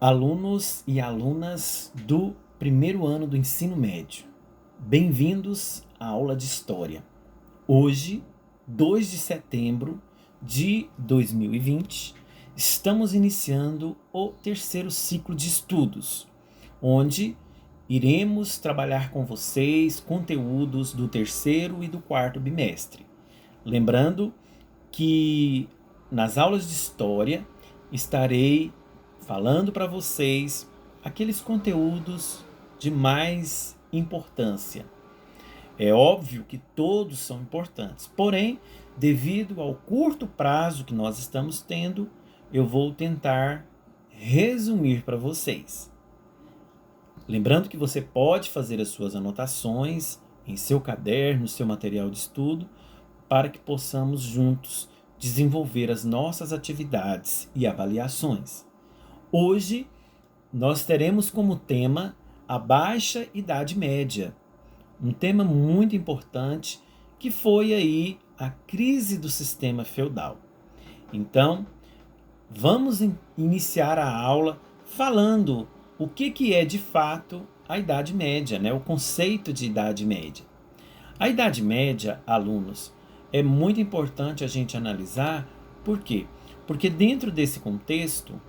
Alunos e alunas do primeiro ano do ensino médio, bem-vindos à aula de História. Hoje, 2 de setembro de 2020, estamos iniciando o terceiro ciclo de estudos, onde iremos trabalhar com vocês conteúdos do terceiro e do quarto bimestre. Lembrando que nas aulas de História estarei falando para vocês aqueles conteúdos de mais importância. É óbvio que todos são importantes, porém, devido ao curto prazo que nós estamos tendo, eu vou tentar resumir para vocês. Lembrando que você pode fazer as suas anotações em seu caderno, seu material de estudo, para que possamos juntos desenvolver as nossas atividades e avaliações. Hoje, nós teremos como tema a Baixa Idade Média, um tema muito importante que foi aí a crise do sistema feudal. Então, vamos iniciar a aula falando o que é de fato a Idade Média, né? O conceito de Idade Média. A Idade Média, alunos, é muito importante a gente analisar. Por quê? Porque dentro desse contexto,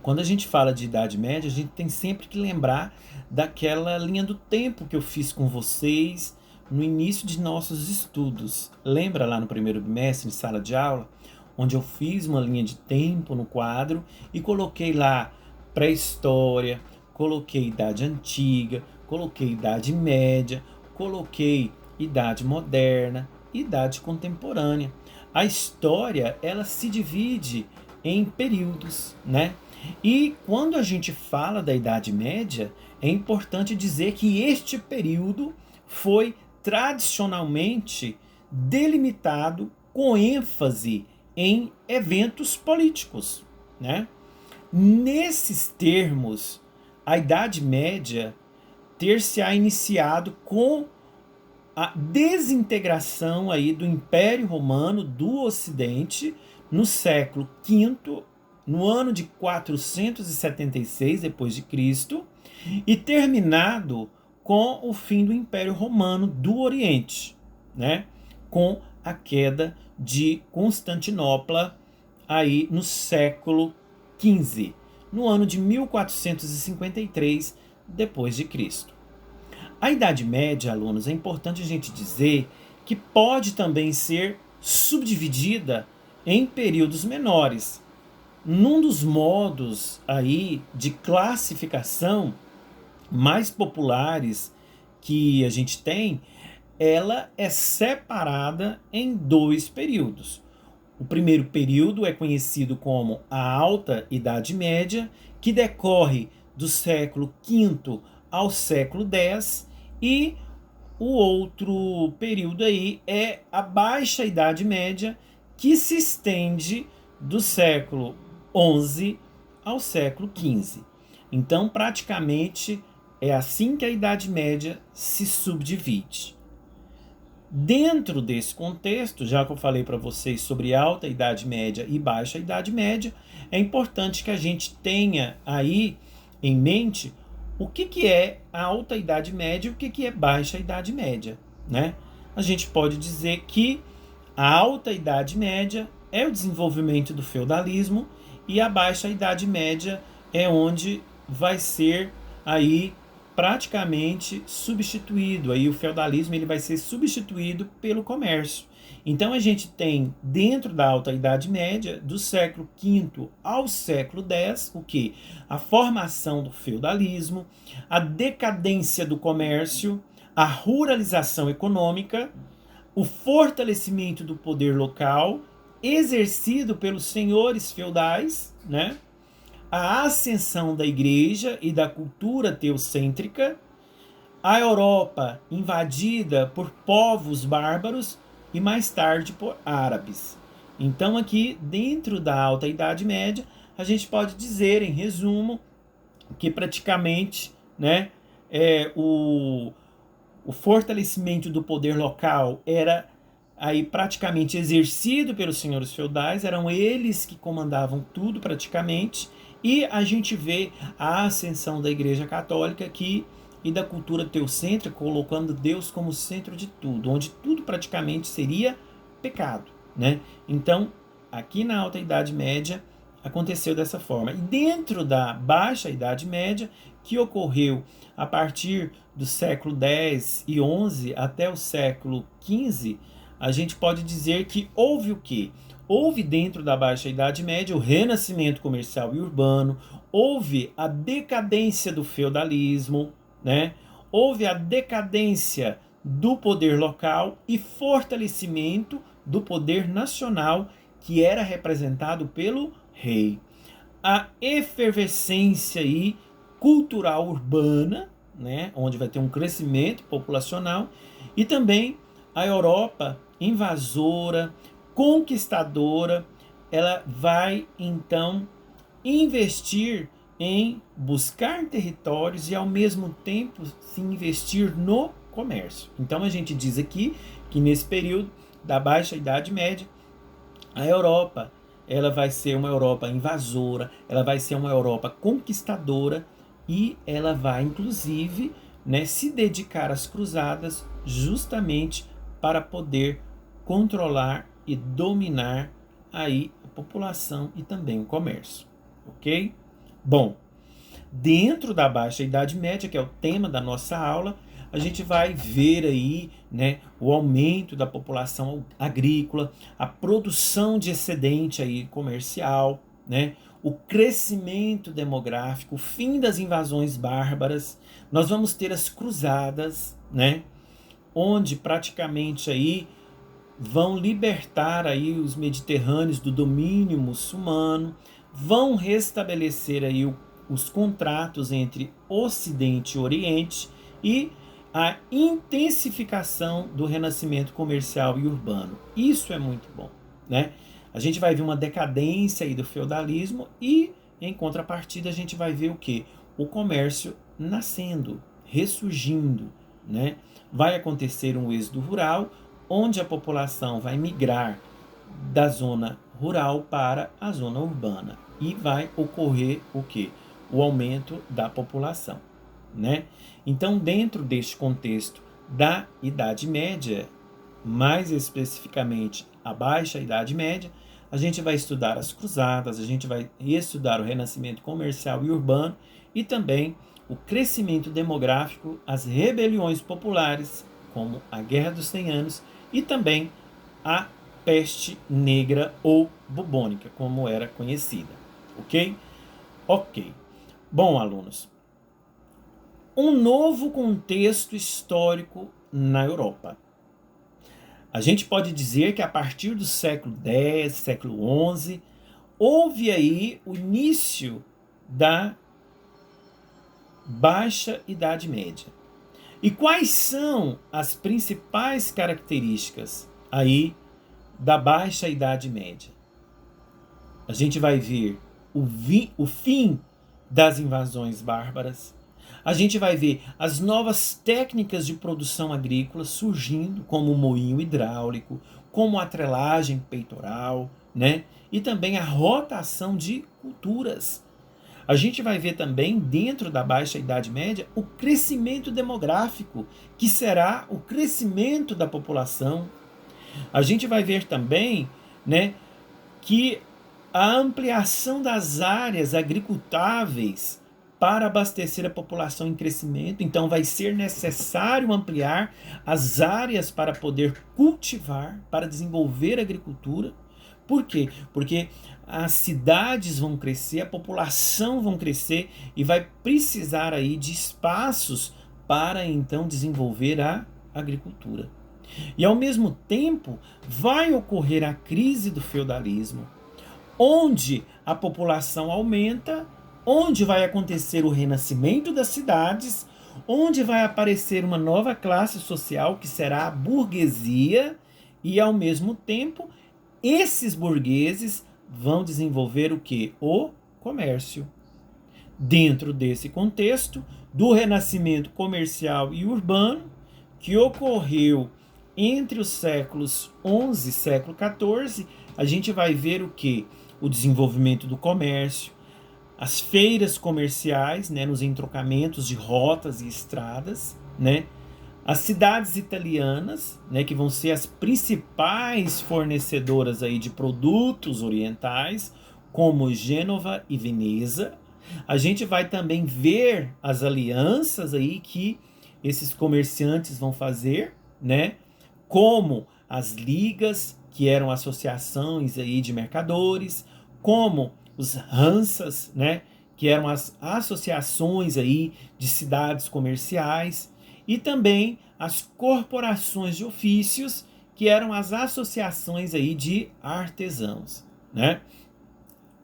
quando a gente fala de Idade Média, a gente tem sempre que lembrar daquela linha do tempo que eu fiz com vocês no início de nossos estudos. Lembra lá no primeiro bimestre, em sala de aula, onde eu fiz uma linha de tempo no quadro e coloquei lá pré-história, coloquei Idade Antiga, coloquei Idade Média, coloquei Idade Moderna, Idade Contemporânea. A história, ela se divide em períodos, né? E quando a gente fala da Idade Média, é importante dizer que este período foi tradicionalmente delimitado com ênfase em eventos políticos, né? Nesses termos, a Idade Média ter-se-á iniciado com a desintegração aí do Império Romano do Ocidente no século V, no ano de 476 depois de Cristo, e terminado com o fim do Império Romano do Oriente, né? Com a queda de Constantinopla aí no século XV, no ano de 1453 depois de Cristo. A Idade Média, alunos, é importante a gente dizer que pode também ser subdividida em períodos menores. Num dos modos aí de classificação mais populares que a gente tem, ela é separada em dois períodos. O primeiro período é conhecido como a Alta Idade Média, que decorre do século V ao século X, e o outro período aí é a Baixa Idade Média, que se estende do século XI ao século XV. Então, praticamente, é assim que a Idade Média se subdivide. Dentro desse contexto, já que eu falei para vocês sobre Alta Idade Média e Baixa Idade Média, é importante que a gente tenha aí em mente o que é a Alta Idade Média e o que é Baixa Idade Média, né? A gente pode dizer que a Alta Idade Média é o desenvolvimento do feudalismo e a Baixa Idade Média é onde vai ser aí praticamente substituído. Aí o feudalismo ele vai ser substituído pelo comércio. Então a gente tem dentro da Alta Idade Média, do século V ao século X, o que? A formação do feudalismo, a decadência do comércio, a ruralização econômica, o fortalecimento do poder local exercido pelos senhores feudais, né? A ascensão da igreja e da cultura teocêntrica, a Europa invadida por povos bárbaros e mais tarde por árabes. Então aqui dentro da Alta Idade Média, a gente pode dizer em resumo que praticamente, né, o fortalecimento do poder local era aí praticamente exercido pelos senhores feudais, eram eles que comandavam tudo praticamente, E a gente vê a ascensão da Igreja Católica aqui e da cultura teocêntrica, colocando Deus como centro de tudo, onde tudo praticamente seria pecado, né? Então, aqui na Alta Idade Média, aconteceu dessa forma. E dentro da Baixa Idade Média, que ocorreu a partir do século X e XI até o século XV, a gente pode dizer que houve o quê? Houve dentro da Baixa Idade Média o renascimento comercial e urbano, houve a decadência do feudalismo, né? Houve a decadência do poder local e fortalecimento do poder nacional, que era representado pelo rei. A efervescência aí cultural urbana, né, onde vai ter um crescimento populacional, e também a Europa invasora, conquistadora, ela vai então investir em buscar territórios e ao mesmo tempo se investir no comércio. Então a gente diz aqui que nesse período da Baixa Idade Média, a Europa, ela vai ser uma Europa invasora, ela vai ser uma Europa conquistadora e ela vai, inclusive, né, se dedicar às cruzadas justamente para poder controlar e dominar aí a população e também o comércio, ok? Bom, dentro da Baixa Idade Média, que é o tema da nossa aula, a gente vai ver aí, né, o aumento da população agrícola, a produção de excedente aí comercial, né, o crescimento demográfico, o fim das invasões bárbaras. Nós vamos ter as cruzadas, né, onde praticamente aí vão libertar aí os mediterrâneos do domínio muçulmano, vão restabelecer aí os contratos entre Ocidente e Oriente e a intensificação do renascimento comercial e urbano. Isso é muito bom, né? A gente vai ver uma decadência aí do feudalismo e, em contrapartida, a gente vai ver o quê? O comércio nascendo, ressurgindo, né? Vai acontecer um êxodo rural, onde a população vai migrar da zona rural para a zona urbana. E vai ocorrer o quê? O aumento da população, né? Então, dentro deste contexto da Idade Média, mais especificamente a Baixa Idade Média, a gente vai estudar as cruzadas, a gente vai estudar o renascimento comercial e urbano e também o crescimento demográfico, as rebeliões populares, como a Guerra dos 100 Anos, e também a peste negra ou bubônica, como era conhecida. Ok? Ok. Bom, alunos, um novo contexto histórico na Europa. A gente pode dizer que a partir do século X, século XI, houve aí o início da Baixa Idade Média. E quais são as principais características aí da Baixa Idade Média? A gente vai ver o fim das invasões bárbaras. A gente vai ver as novas técnicas de produção agrícola surgindo, como o moinho hidráulico, como a trelagem peitoral, né? E também a rotação de culturas. A gente vai ver também, dentro da Baixa Idade Média, o crescimento demográfico, que será o crescimento da população. A gente vai ver também, né, que a ampliação das áreas agricultáveis para abastecer a população em crescimento. Então, vai ser necessário ampliar as áreas para poder cultivar, para desenvolver a agricultura. Por quê? Porque as cidades vão crescer, a população vão crescer e vai precisar aí de espaços para então desenvolver a agricultura. E ao mesmo tempo vai ocorrer a crise do feudalismo, onde a população aumenta, onde vai acontecer o renascimento das cidades, onde vai aparecer uma nova classe social que será a burguesia e ao mesmo tempo esses burgueses vão desenvolver o quê? O comércio. Dentro desse contexto do renascimento comercial e urbano, que ocorreu entre os séculos XI e século XIV, a gente vai ver o quê? O desenvolvimento do comércio, as feiras comerciais, né, nos entrocamentos de rotas e estradas, né, as cidades italianas, né, que vão ser as principais fornecedoras aí de produtos orientais, como Gênova e Veneza. A gente vai também ver as alianças aí que esses comerciantes vão fazer, né, como as ligas, que eram associações aí de mercadores, como os Hansas, né, que eram as associações aí de cidades comerciais, e também as corporações de ofícios, que eram as associações aí de artesãos, né?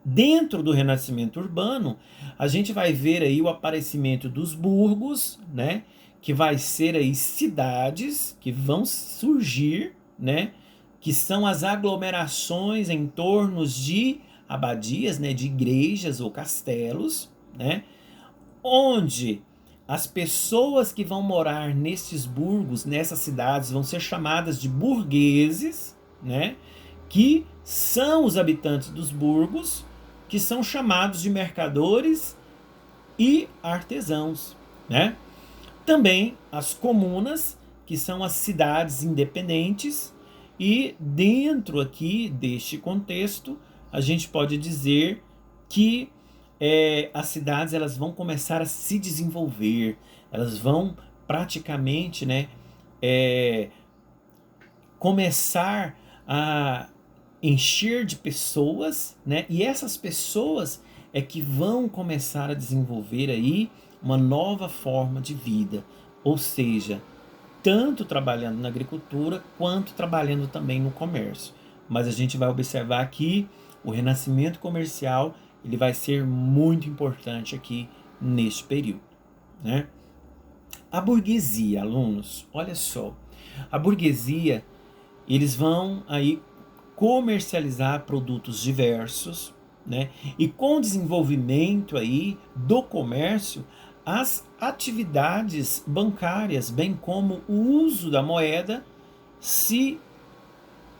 Dentro do Renascimento Urbano, a gente vai ver aí o aparecimento dos burgos, né? Que vai ser aí cidades que vão surgir, né? Que são as aglomerações em torno de abadias, né? De igrejas ou castelos, né? Onde as pessoas que vão morar nesses burgos, nessas cidades, vão ser chamadas de burgueses, né? Que são os habitantes dos burgos, que são chamados de mercadores e artesãos, né? Também as comunas, que são as cidades independentes, e dentro aqui deste contexto, a gente pode dizer que as cidades elas vão começar a se desenvolver, elas vão praticamente, né, começar a encher de pessoas, né? E essas pessoas é que vão começar a desenvolver aí uma nova forma de vida, ou seja, tanto trabalhando na agricultura quanto trabalhando também no comércio. Mas a gente vai observar que o renascimento comercial ele vai ser muito importante aqui neste período, né? A burguesia, alunos, olha só, a burguesia eles vão aí comercializar produtos diversos, né? E com o desenvolvimento aí do comércio, as atividades bancárias, bem como o uso da moeda, se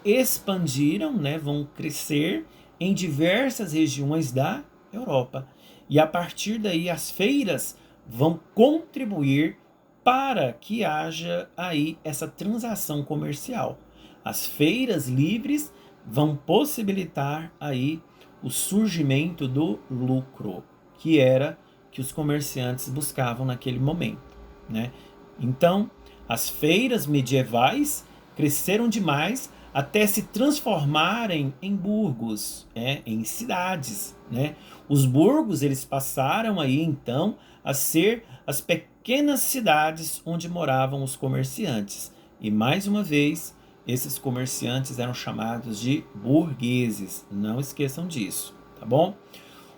expandiram, né? Vão crescer em diversas regiões da Europa. E a partir daí as feiras vão contribuir para que haja aí essa transação comercial. As feiras livres vão possibilitar aí o surgimento do lucro, que era que os comerciantes buscavam naquele momento, né? Então, as feiras medievais cresceram demais até se transformarem em burgos, em cidades, né? Os burgos eles passaram aí então a ser as pequenas cidades onde moravam os comerciantes. E mais uma vez, esses comerciantes eram chamados de burgueses. Não esqueçam disso, tá bom?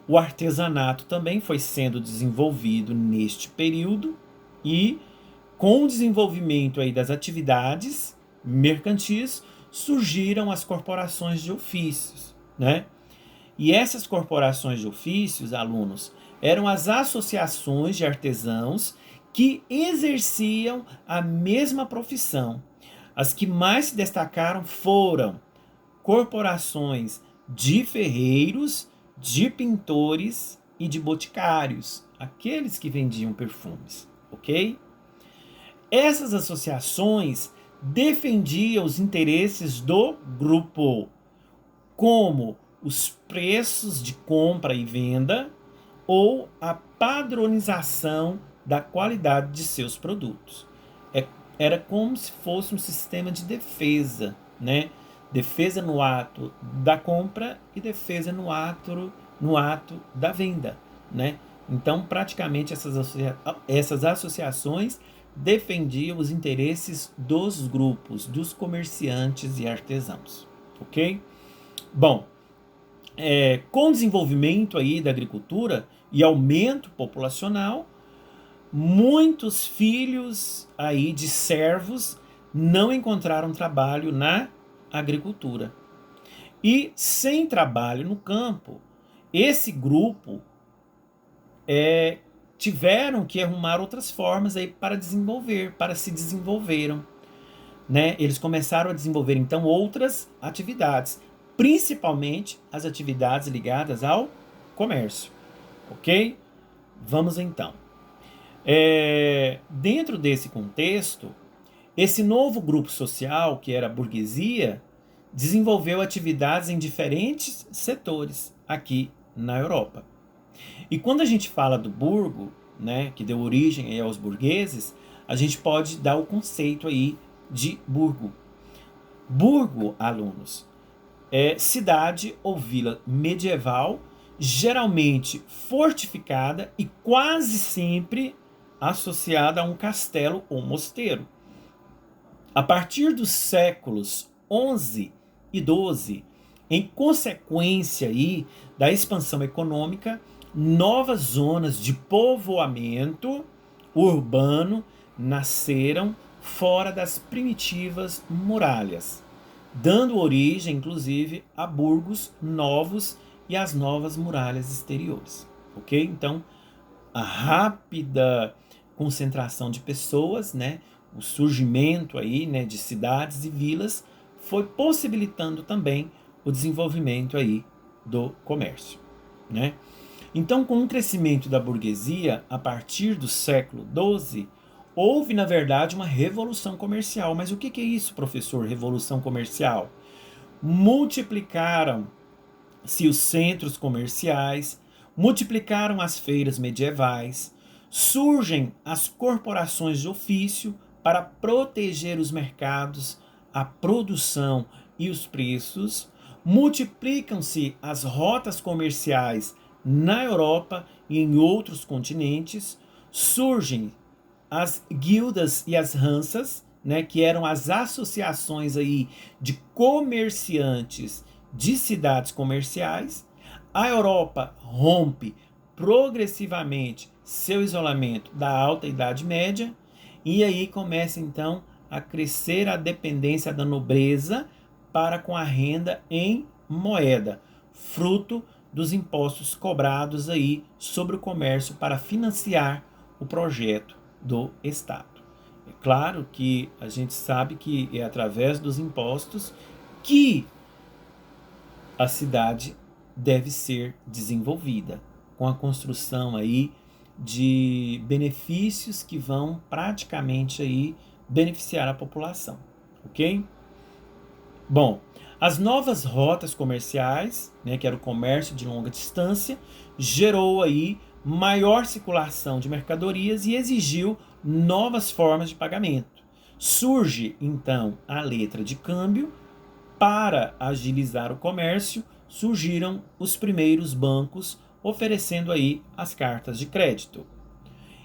O artesanato também foi sendo desenvolvido neste período e com o desenvolvimento aí das atividades mercantis surgiram as corporações de ofícios, né? E essas corporações de ofícios, alunos, eram as associações de artesãos que exerciam a mesma profissão. As que mais se destacaram foram corporações de ferreiros, de pintores e de boticários, aqueles que vendiam perfumes, ok? Essas associações defendiam os interesses do grupo, como os preços de compra e venda ou a padronização da qualidade de seus produtos. Era como se fosse um sistema de defesa, né? Defesa no ato da compra e defesa no ato da venda, né? Então, praticamente, essas associações defendiam os interesses dos grupos, dos comerciantes e artesãos, ok? Bom, com o desenvolvimento aí da agricultura e aumento populacional, muitos filhos aí de servos não encontraram trabalho na agricultura. E sem trabalho no campo, esse grupo tiveram que arrumar outras formas aí para se desenvolveram, né? Eles começaram a desenvolver então outras atividades, principalmente as atividades ligadas ao comércio. ok? Vamos então. Dentro desse contexto, esse novo grupo social, que era a burguesia, desenvolveu atividades em diferentes setores aqui na Europa. E quando a gente fala do burgo, né, que deu origem aí aos burgueses, a gente pode dar o conceito aí de burgo. Burgo, alunos, é cidade ou vila medieval, geralmente fortificada e quase sempre associada a um castelo ou mosteiro. A partir dos séculos 11 e 12, em consequência aí da expansão econômica, novas zonas de povoamento urbano nasceram fora das primitivas muralhas, dando origem, inclusive, a burgos novos e às novas muralhas exteriores. Ok? Então, a rápida concentração de pessoas, né, o surgimento aí, né, de cidades e vilas foi possibilitando também o desenvolvimento aí do comércio, né? Então, com o crescimento da burguesia a partir do século XII, houve, na verdade, uma revolução comercial. Mas o que é isso, professor, revolução comercial? Multiplicaram-se os centros comerciais, multiplicaram as feiras medievais, surgem as corporações de ofício para proteger os mercados, a produção e os preços, multiplicam-se as rotas comerciais na Europa e em outros continentes, surgem as guildas e as Hansas, né, que eram as associações aí de comerciantes de cidades comerciais. A Europa rompe progressivamente seu isolamento da Alta Idade Média e aí começa então a crescer a dependência da nobreza para com a renda em moeda, fruto dos impostos cobrados aí sobre o comércio para financiar o projeto do Estado. É claro que a gente sabe que é através dos impostos que a cidade deve ser desenvolvida, com a construção aí de benefícios que vão praticamente aí beneficiar a população, ok? Bom, as novas rotas comerciais, né, que era o comércio de longa distância, gerou aí maior circulação de mercadorias e exigiu novas formas de pagamento. Surge, então, a letra de câmbio. Para agilizar o comércio, surgiram os primeiros bancos oferecendo aí as cartas de crédito.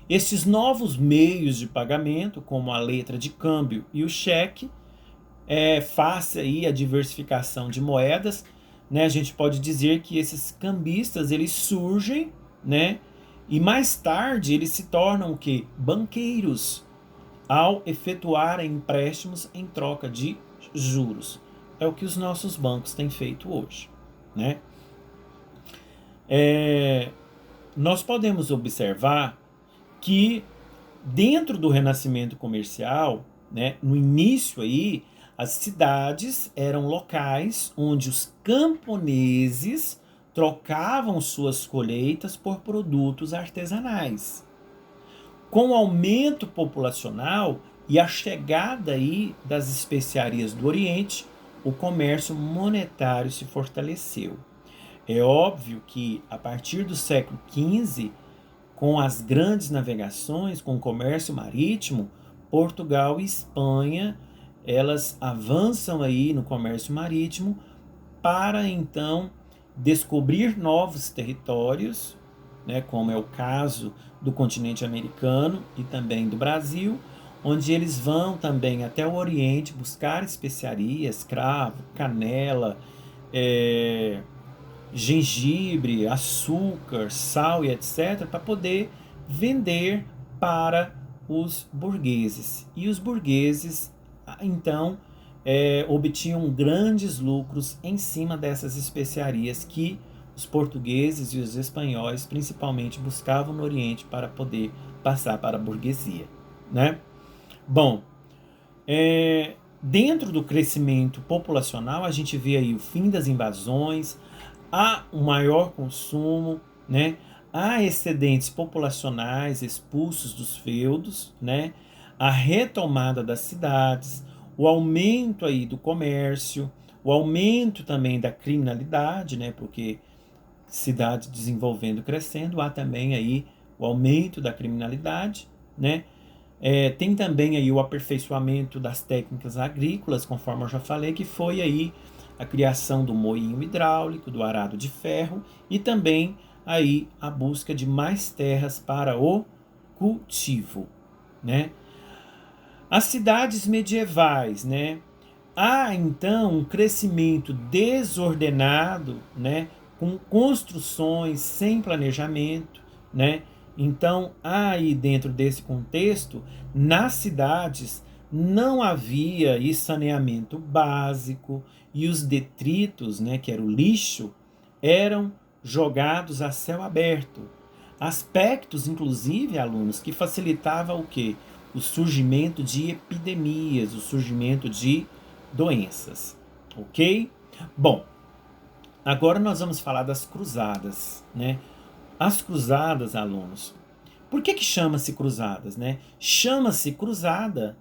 Esses novos meios de pagamento, como a letra de câmbio e o cheque, face aí a diversificação de moedas, né, a gente pode dizer que esses cambistas eles surgem, né, e mais tarde eles se tornam o quê? Banqueiros, ao efetuarem empréstimos em troca de juros. É o que os nossos bancos têm feito hoje, né? Nós podemos observar que dentro do renascimento comercial, né, no início aí, as cidades eram locais onde os camponeses trocavam suas colheitas por produtos artesanais. Com o aumento populacional e a chegada aí das especiarias do Oriente, o comércio monetário se fortaleceu. É óbvio que a partir do século XV, com as grandes navegações, com o comércio marítimo, Portugal e Espanha, elas avançam aí no comércio marítimo para então descobrir novos territórios, né, como é o caso do continente americano e também do Brasil, onde eles vão também até o Oriente buscar especiarias, cravo, canela, gengibre, açúcar, sal e etc., para poder vender para os burgueses. E os burgueses, então, obtinham grandes lucros em cima dessas especiarias que os portugueses e os espanhóis, principalmente, buscavam no Oriente para poder passar para a burguesia, né? Bom, dentro do crescimento populacional, a gente vê aí o fim das invasões, há um maior consumo, né? há excedentes populacionais expulsos dos feudos, né? A retomada das cidades, o aumento aí do comércio, o aumento também da criminalidade, né? Porque cidade desenvolvendo, crescendo, há também aí o aumento da criminalidade, né? Tem também aí o aperfeiçoamento das técnicas agrícolas, conforme eu já falei, que foi aí a criação do moinho hidráulico, do arado de ferro e também aí a busca de mais terras para o cultivo, né? As cidades medievais, né? Há então um crescimento desordenado, né? Com construções sem planejamento, né? Então, aí dentro desse contexto, nas cidades não havia aí saneamento básico e os detritos, né, que era o lixo, eram jogados a céu aberto. Aspectos, inclusive, alunos, que facilitava o quê? O surgimento de epidemias, o surgimento de doenças, ok? Bom, agora nós vamos falar das cruzadas, né? As cruzadas, alunos. Por que chama-se cruzadas, né? Chama-se cruzada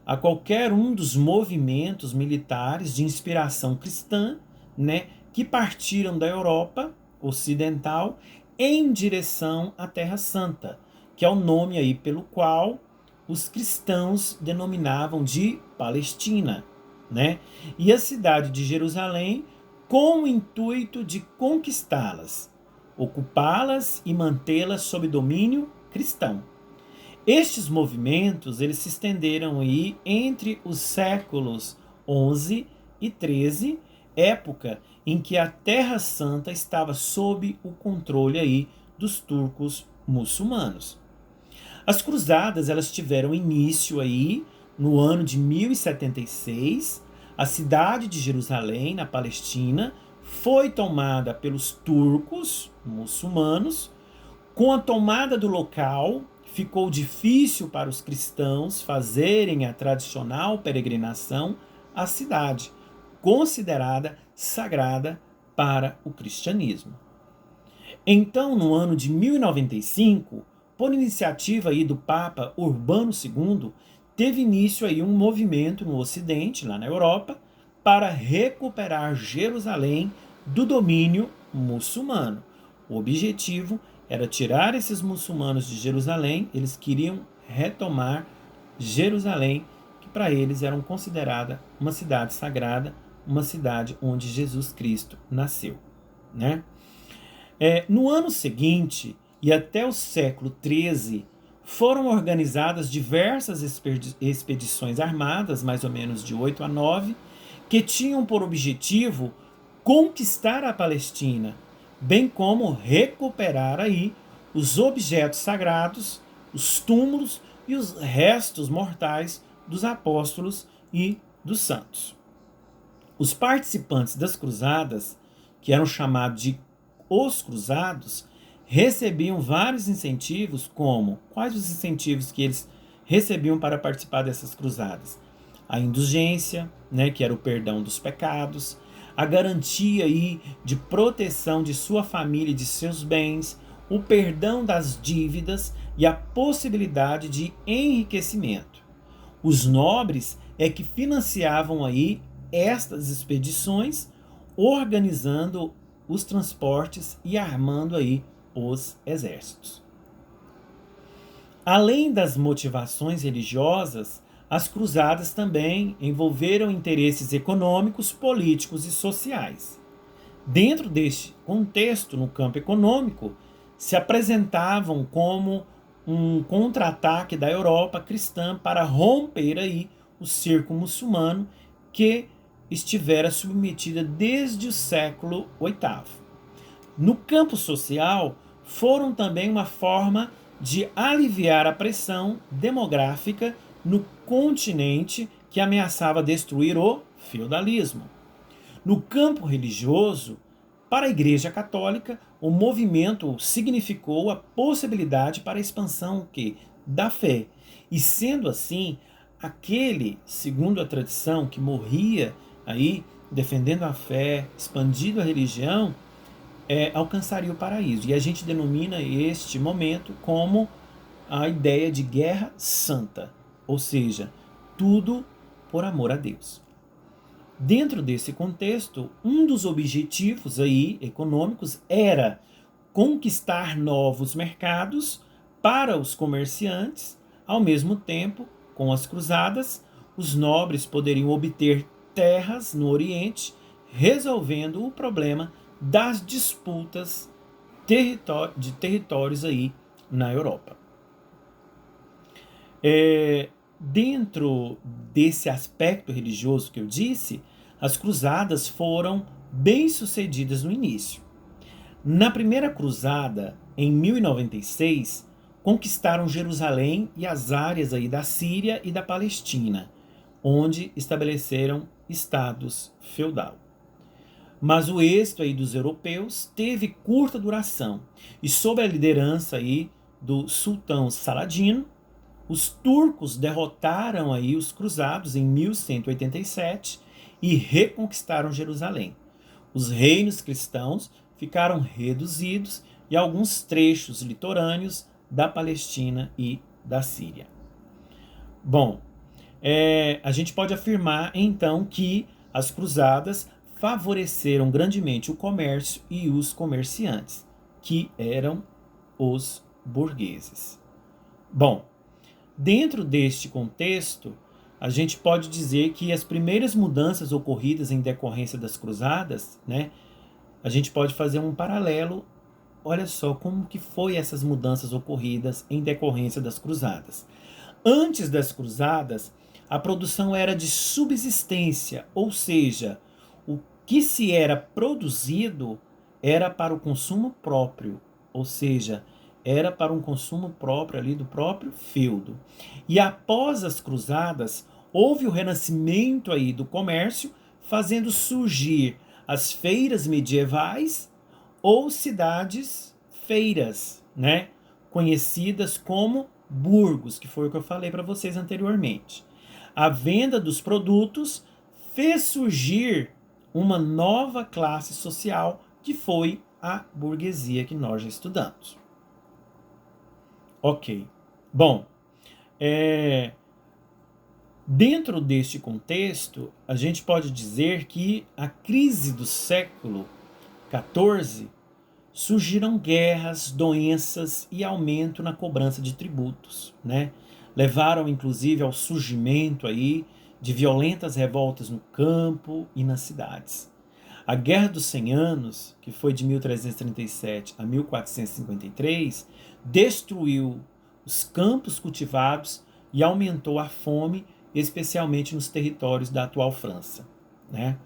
a qualquer um dos movimentos militares de inspiração cristã, né, que partiram da Europa ocidental em direção à Terra Santa, que é o nome aí pelo qual os cristãos denominavam de Palestina, né? E a cidade de Jerusalém com o intuito de conquistá-las, ocupá-las e mantê-las sob domínio cristão. Estes movimentos eles se estenderam aí entre os séculos 11 e 13, época em que a Terra Santa estava sob o controle aí dos turcos muçulmanos. As cruzadas elas tiveram início aí no ano de 1076. A cidade de Jerusalém, na Palestina, foi tomada pelos turcos muçulmanos. Com a tomada do local, ficou difícil para os cristãos fazerem a tradicional peregrinação à cidade, considerada sagrada para o cristianismo. Então, no ano de 1095, por iniciativa aí do Papa Urbano II, teve início aí um movimento no Ocidente, lá na Europa, para recuperar Jerusalém do domínio muçulmano. O objetivo era tirar esses muçulmanos de Jerusalém, eles queriam retomar Jerusalém, que para eles era considerada uma cidade sagrada, uma cidade onde Jesus Cristo nasceu, né? No ano seguinte, e até o século XIII, foram organizadas diversas expedições armadas, mais ou menos de 8 a 9, que tinham por objetivo conquistar a Palestina, bem como recuperar aí os objetos sagrados, os túmulos e os restos mortais dos apóstolos e dos santos. Os participantes das cruzadas, que eram chamados de os cruzados, recebiam vários incentivos, como quais os incentivos que eles recebiam para participar dessas cruzadas? A indulgência, né, que era o perdão dos pecados, a garantia aí de proteção de sua família e de seus bens, o perdão das dívidas e a possibilidade de enriquecimento. Os nobres é que financiavam aí estas expedições, organizando os transportes e armando aí os exércitos. Além das motivações religiosas, as cruzadas também envolveram interesses econômicos, políticos e sociais. Dentro deste contexto, no campo econômico, se apresentavam como um contra-ataque da Europa cristã para romper aí o cerco muçulmano que estivera submetida desde o século VIII. No campo social, foram também uma forma de aliviar a pressão demográfica no continente que ameaçava destruir o feudalismo. No campo religioso, para a Igreja Católica, o movimento significou a possibilidade para a expansão da fé. E sendo assim, aquele, segundo a tradição, que morria aí defendendo a fé, expandindo a religião, alcançaria o paraíso. E a gente denomina este momento como a ideia de guerra santa, ou seja, tudo por amor a Deus. Dentro desse contexto, um dos objetivos aí econômicos era conquistar novos mercados para os comerciantes. Ao mesmo tempo, com as cruzadas, os nobres poderiam obter terras no Oriente, resolvendo o problema das disputas de territórios aí na Europa. Dentro desse aspecto religioso que eu disse, as cruzadas foram bem-sucedidas no início. Na primeira cruzada, em 1096, conquistaram Jerusalém e as áreas aí da Síria e da Palestina, onde estabeleceram estados feudal. Mas o êxito aí dos europeus teve curta duração, e sob a liderança aí do sultão Saladino, os turcos derrotaram aí os cruzados em 1187 e reconquistaram Jerusalém. Os reinos cristãos ficaram reduzidos e alguns trechos litorâneos da Palestina e da Síria. Bom, a gente pode afirmar então que as cruzadas favoreceram grandemente o comércio e os comerciantes, que eram os burgueses. Bom, dentro deste contexto, a gente pode dizer que as primeiras mudanças ocorridas em decorrência das cruzadas, né, a gente pode fazer um paralelo. Olha só como que foi essas mudanças ocorridas em decorrência das cruzadas. Antes das cruzadas, a produção era de subsistência, ou seja, o que se era produzido era para o consumo próprio, ou seja, era para um consumo próprio ali do próprio feudo. E após as cruzadas, houve o renascimento aí do comércio, fazendo surgir as feiras medievais ou cidades feiras, né, conhecidas como burgos, que foi o que eu falei para vocês anteriormente. A venda dos produtos fez surgir uma nova classe social, que foi a burguesia que nós já estudamos. Ok. Bom, dentro deste contexto, a gente pode dizer que a crise do século XIV surgiram guerras, doenças e aumento na cobrança de tributos, né? Levaram inclusive ao surgimento aí de violentas revoltas no campo e nas cidades. A Guerra dos 100 Anos, que foi de 1337 a 1453, destruiu os campos cultivados e aumentou a fome, especialmente nos territórios da atual França, né?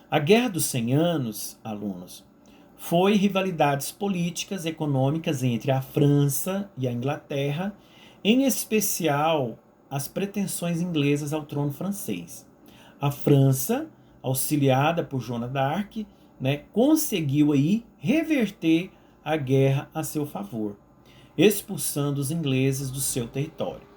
A Guerra dos 100 Anos, alunos, foi rivalidades políticas, econômicas entre a França e a Inglaterra, em especial as pretensões inglesas ao trono francês. A França, auxiliada por Joana d'Arc, né, conseguiu aí reverter a guerra a seu favor, expulsando os ingleses do seu território.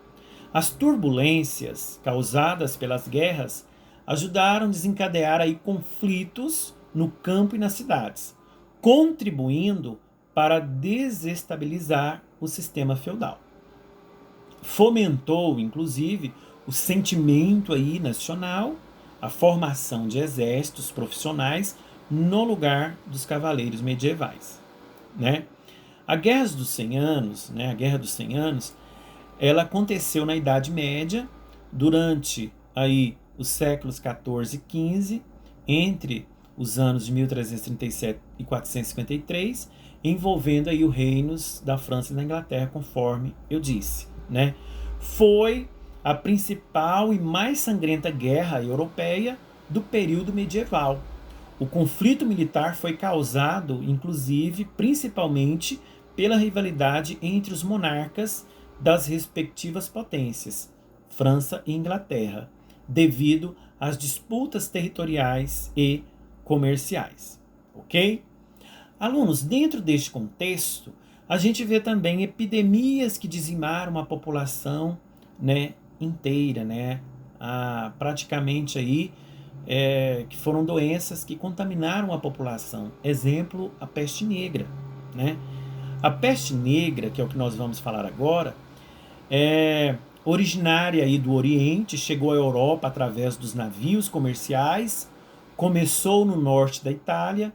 As turbulências causadas pelas guerras ajudaram a desencadear aí conflitos no campo e nas cidades, contribuindo para desestabilizar o sistema feudal. Fomentou, inclusive, o sentimento aí nacional, a formação de exércitos profissionais no lugar dos cavaleiros medievais, né? A Guerra dos 100 Anos, né, a Guerra dos 100 Anos, ela aconteceu na Idade Média, durante aí os séculos 14 e 15, entre os anos de 1337 e 453, envolvendo aí os reinos da França e da Inglaterra, conforme eu disse, né? Foi a principal e mais sangrenta guerra europeia do período medieval. O conflito militar foi causado, inclusive, principalmente pela rivalidade entre os monarcas das respectivas potências, França e Inglaterra, devido às disputas territoriais e comerciais, ok? Alunos, dentro deste contexto, a gente vê também epidemias que dizimaram a população, né, inteira, né, praticamente aí que foram doenças que contaminaram a população. Exemplo, a peste negra, né? A peste negra, que é o que nós vamos falar agora, é originária aí do Oriente, chegou à Europa através dos navios comerciais, começou no norte da Itália,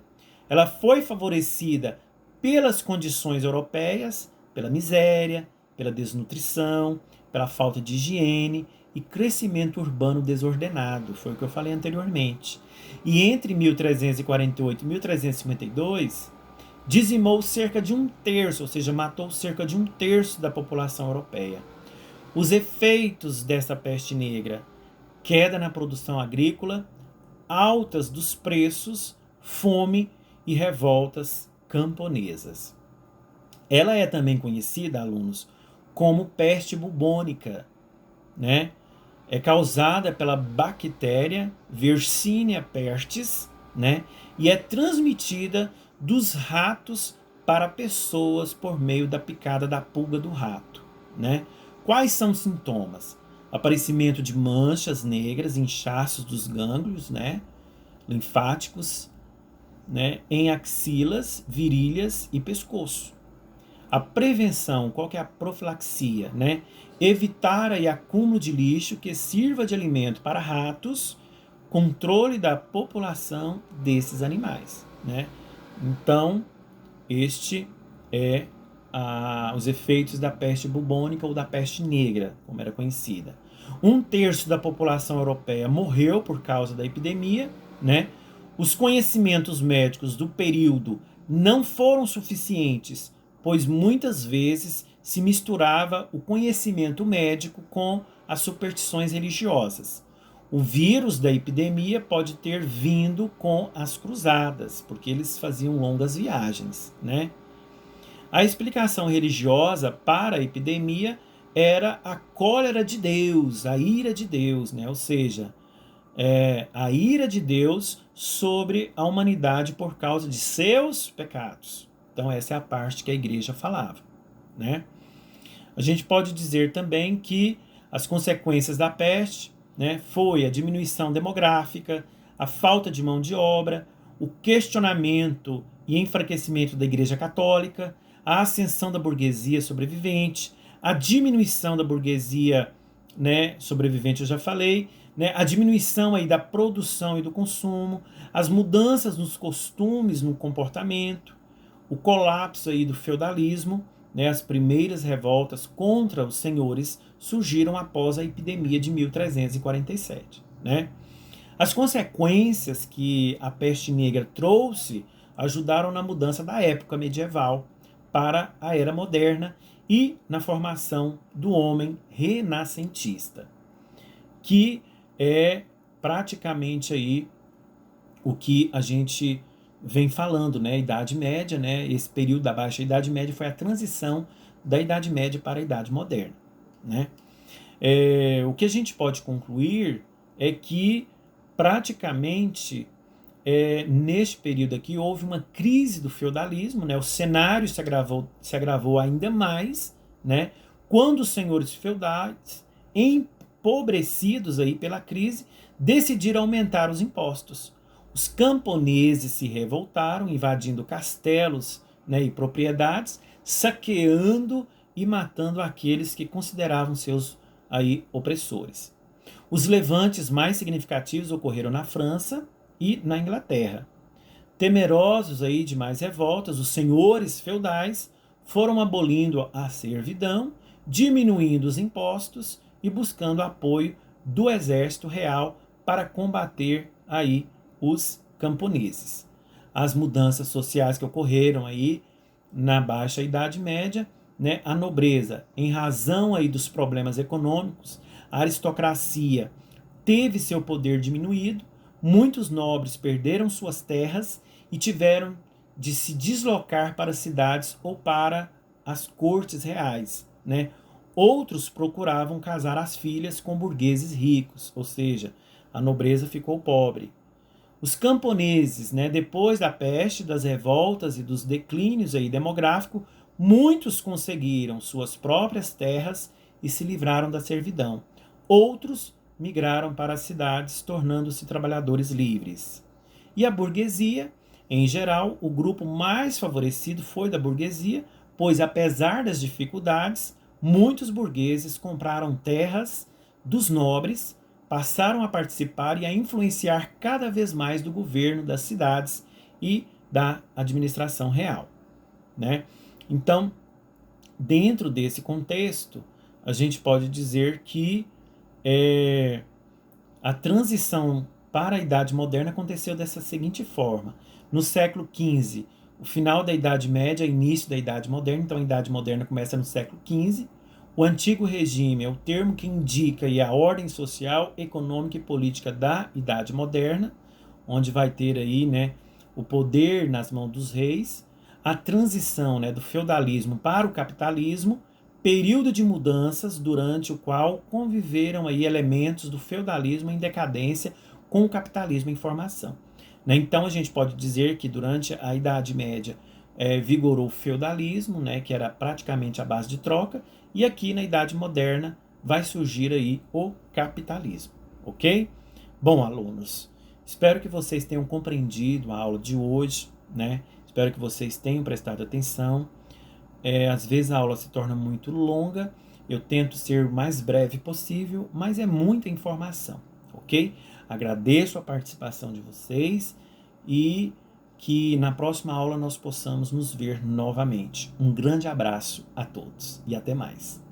ela foi favorecida pelas condições europeias, pela miséria, pela desnutrição, pela falta de higiene e crescimento urbano desordenado, foi o que eu falei anteriormente. E entre 1348 e 1352, dizimou cerca de um terço, ou seja, matou cerca de um terço da população europeia. Os efeitos dessa peste negra: queda na produção agrícola, altas dos preços, fome e revoltas camponesas. Ela é também conhecida, alunos, como peste bubônica, né? É causada pela bactéria Yersinia pestis, né? E é transmitida dos ratos para pessoas por meio da picada da pulga do rato, né? Quais são os sintomas? Aparecimento de manchas negras, inchaços dos gânglios, né, linfáticos, né, em axilas, virilhas e pescoço. A prevenção, qual que é a profilaxia, né? Evitar aí acúmulo de lixo que sirva de alimento para ratos, controle da população desses animais, né? Então, este é os efeitos da peste bubônica ou da peste negra, como era conhecida. Um terço da população europeia morreu por causa da epidemia, né? Os conhecimentos médicos do período não foram suficientes, pois muitas vezes se misturava o conhecimento médico com as superstições religiosas. O vírus da epidemia pode ter vindo com as cruzadas, porque eles faziam longas viagens, né? A explicação religiosa para a epidemia era a cólera de Deus, a ira de Deus, né? Ou seja, a ira de Deus sobre a humanidade por causa de seus pecados. Então essa é a parte que a igreja falava, né? A gente pode dizer também que as consequências da peste, né, foi a diminuição demográfica, a falta de mão de obra, o questionamento e enfraquecimento da Igreja Católica, a ascensão da burguesia sobrevivente, a diminuição da burguesia, né, sobrevivente, eu já falei, né, a diminuição aí da produção e do consumo, as mudanças nos costumes, no comportamento, o colapso aí do feudalismo, né, as primeiras revoltas contra os senhores surgiram após a epidemia de 1347. Né? As consequências que a peste negra trouxe ajudaram na mudança da época medieval para a era moderna e na formação do homem renascentista, que é praticamente aí o que a gente vem falando, né? Idade Média, né? Esse período da Baixa Idade Média foi a transição da Idade Média para a Idade Moderna, né? O que a gente pode concluir é que praticamente neste período aqui houve uma crise do feudalismo, né? O cenário se agravou ainda mais, né? Quando os senhores feudais, empobrecidos aí pela crise, decidiram aumentar os impostos. Os camponeses se revoltaram, invadindo castelos, né, e propriedades, saqueando e matando aqueles que consideravam seus aí opressores. Os levantes mais significativos ocorreram na França e na Inglaterra. Temerosos aí de mais revoltas, os senhores feudais foram abolindo a servidão, diminuindo os impostos e buscando apoio do exército real para combater aí os camponeses. As mudanças sociais que ocorreram aí na Baixa Idade Média, né, a nobreza, em razão aí dos problemas econômicos, a aristocracia teve seu poder diminuído, muitos nobres perderam suas terras e tiveram de se deslocar para cidades ou para as cortes reais, né? Outros procuravam casar as filhas com burgueses ricos, ou seja, a nobreza ficou pobre. Os camponeses, né, depois da peste, das revoltas e dos declínios aí demográficos, muitos conseguiram suas próprias terras e se livraram da servidão. Outros migraram para as cidades, tornando-se trabalhadores livres. E a burguesia, em geral, o grupo mais favorecido foi da burguesia, pois, apesar das dificuldades, muitos burgueses compraram terras dos nobres, passaram a participar e a influenciar cada vez mais do governo das cidades e da administração real, né? Então, dentro desse contexto, a gente pode dizer que a transição para a Idade Moderna aconteceu dessa seguinte forma. No século XV, o final da Idade Média, início da Idade Moderna, então a Idade Moderna começa no século XV. O antigo regime é o termo que indica a ordem social, econômica e política da Idade Moderna, onde vai ter aí, né, o poder nas mãos dos reis, a transição, né, do feudalismo para o capitalismo, período de mudanças durante o qual conviveram aí elementos do feudalismo em decadência com o capitalismo em formação, né? Então a gente pode dizer que durante a Idade Média vigorou o feudalismo, né, que era praticamente a base de troca, e aqui na Idade Moderna vai surgir aí o capitalismo, ok? Bom, alunos, espero que vocês tenham compreendido a aula de hoje, né? Espero que vocês tenham prestado atenção. Às vezes a aula se torna muito longa, eu tento ser o mais breve possível, mas é muita informação, ok? Agradeço a participação de vocês e que na próxima aula nós possamos nos ver novamente. Um grande abraço a todos e até mais.